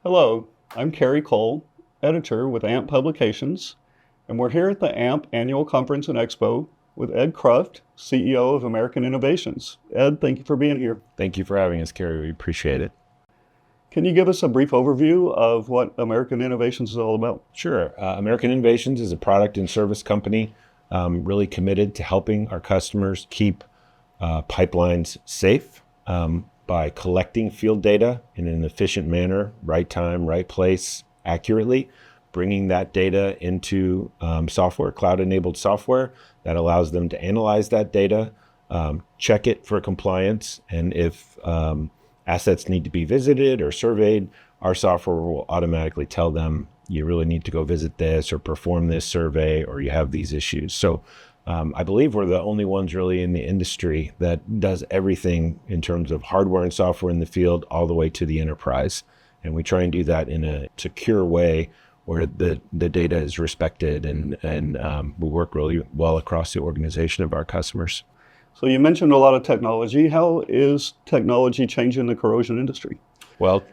Hello, I'm Kerry Cole, editor with AMPP Publications, and we're here at the AMP Annual Conference and Expo with Ed Kruft, CEO of American Innovations. Ed, thank you for being here. Thank you for having us, Kerry. We appreciate it. Can you give us a brief overview of what American Innovations is all about? Sure. American Innovations is a product and service company really committed to helping our customers keep pipelines safe by collecting field data in an efficient manner, right time, right place, accurately, bringing that data into software, cloud-enabled software that allows them to analyze that data, check it for compliance, and if assets need to be visited or surveyed, our software will automatically tell them you really need to go visit this or perform this survey or you have these issues. So I believe we're the only ones really in the industry that does everything in terms of hardware and software in the field all the way to the enterprise. And we try and do that in a secure way where the data is respected and we work really well across the organization of our customers. So you mentioned a lot of technology. How is technology changing the corrosion industry? Well,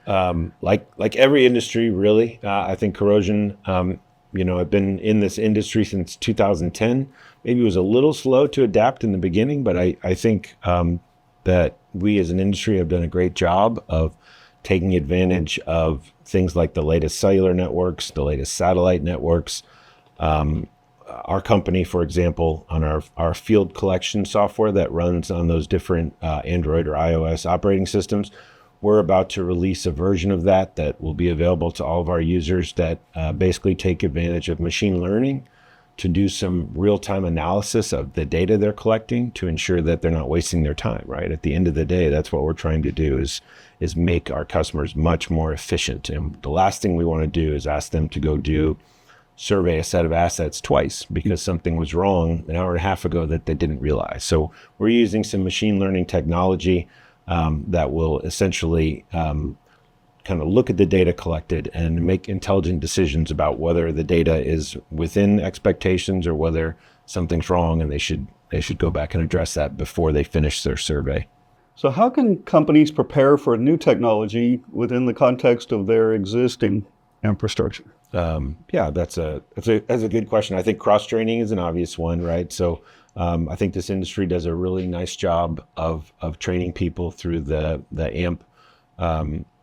like every industry, really, I think corrosion, I've been in this industry since 2010. Maybe it was a little slow to adapt in the beginning, but I think that we as an industry have done a great job of taking advantage of things like the latest cellular networks, the latest satellite networks. Our company, for example, on our field collection software that runs on those different Android or iOS operating systems, we're about to release a version of that will be available to all of our users that basically take advantage of machine learning to do some real-time analysis of the data they're collecting to ensure that they're not wasting their time, right? At the end of the day, that's what we're trying to do is make our customers much more efficient. And the last thing we want to do is ask them to go survey a set of assets twice because something was wrong an hour and a half ago that they didn't realize. So we're using some machine learning technology that will essentially kind of look at the data collected and make intelligent decisions about whether the data is within expectations or whether something's wrong and they should go back and address that before they finish their survey. So how can companies prepare for new technology within the context of their existing infrastructure? That's a good question. I think cross-training is an obvious one, right? So I think this industry does a really nice job of training people through the AMP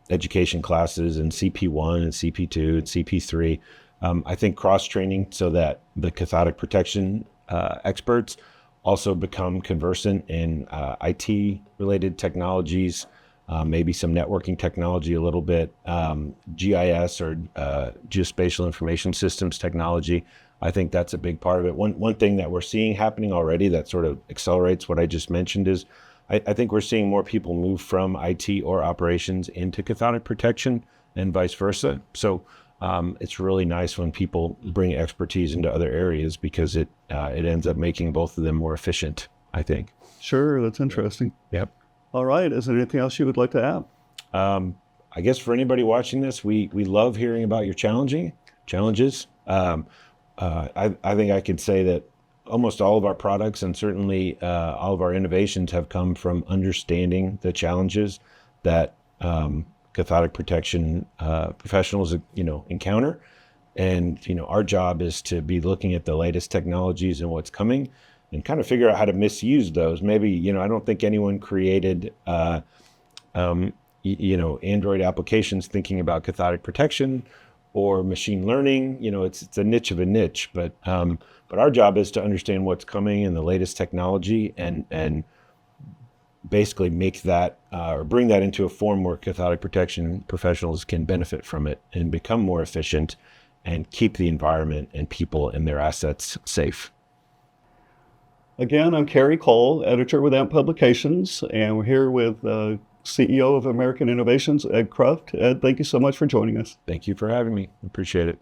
education classes and CP1 and CP2 and CP3. I think cross-training so that the cathodic protection experts also become conversant in IT-related technologies, maybe some networking technology a little bit, GIS or geospatial information systems technology. I think that's a big part of it. One thing that we're seeing happening already that sort of accelerates what I just mentioned is I think we're seeing more people move from IT or operations into cathodic protection and vice versa. So it's really nice when people bring expertise into other areas because it ends up making both of them more efficient, I think. Sure, that's interesting. Yep. All right. Is there anything else you would like to add? I guess for anybody watching this, we love hearing about your challenges. I think I could say that almost all of our products and certainly all of our innovations have come from understanding the challenges that cathodic protection professionals encounter. And our job is to be looking at the latest technologies and what's coming and kind of figure out how to misuse those. Maybe, I don't think anyone created Android applications thinking about cathodic protection or machine learning. It's a niche of a niche, but our job is to understand what's coming and the latest technology and basically make that or bring that into a form where cathodic protection professionals can benefit from it and become more efficient and keep the environment and people and their assets safe. Again, I'm Kerry Cole, editor with AMP Publications, and we're here with CEO of American Innovations, Ed Kruft. Ed, thank you so much for joining us. Thank you for having me. Appreciate it.